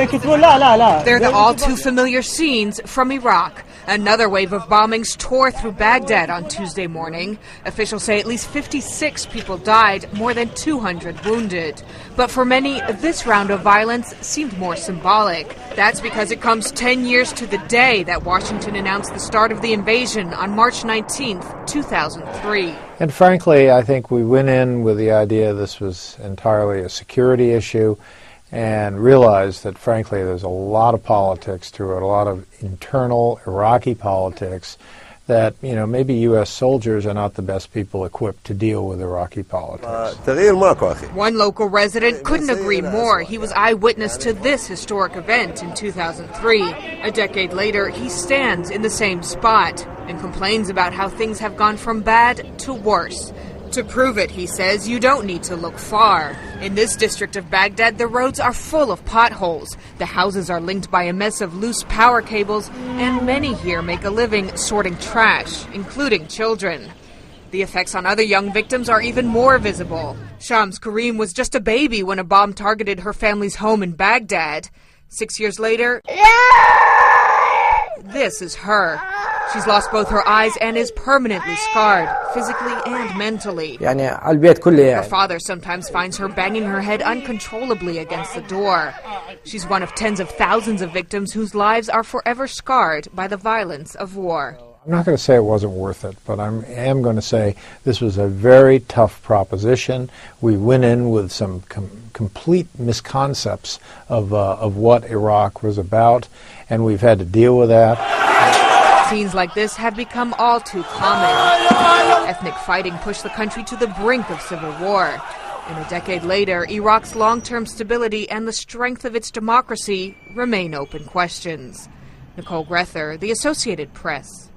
They're the all-too-familiar scenes from Iraq. Another wave of bombings tore through Baghdad on Tuesday morning. Officials say at least 56 people died, more than 200 wounded. But for many, this round of violence seemed more symbolic. That's because it comes 10 years to the day that Washington announced the start of the invasion on March 19th, 2003. And frankly, I think we went in with the idea this was entirely a security issue, and realized that, frankly, there's a lot of politics to it, a lot of internal Iraqi politics that, maybe U.S. soldiers are not the best people equipped to deal with Iraqi politics. One local resident couldn't agree more. He was eyewitness to this historic event in 2003. A decade later, he stands in the same spot and complains about how things have gone from bad to worse. To prove it, he says, you don't need to look far. In this district of Baghdad, the roads are full of potholes. The houses are linked by a mess of loose power cables, and many here make a living sorting trash, including children. The effects on other young victims are even more visible. Shams Karim was just a baby when a bomb targeted her family's home in Baghdad. 6 years later, this is her. She's lost both her eyes and is permanently scarred, physically and mentally. Her father sometimes finds her banging her head uncontrollably against the door. She's one of tens of thousands of victims whose lives are forever scarred by the violence of war. I'm not going to say it wasn't worth it, but I am going to say this was a very tough proposition. We went in with some complete misconceptions of what Iraq was about, and we've had to deal with that. Scenes like this have become all too common. Ethnic fighting pushed the country to the brink of civil war. And a decade later, Iraq's long-term stability and the strength of its democracy remain open questions. Nicole Grether, The Associated Press.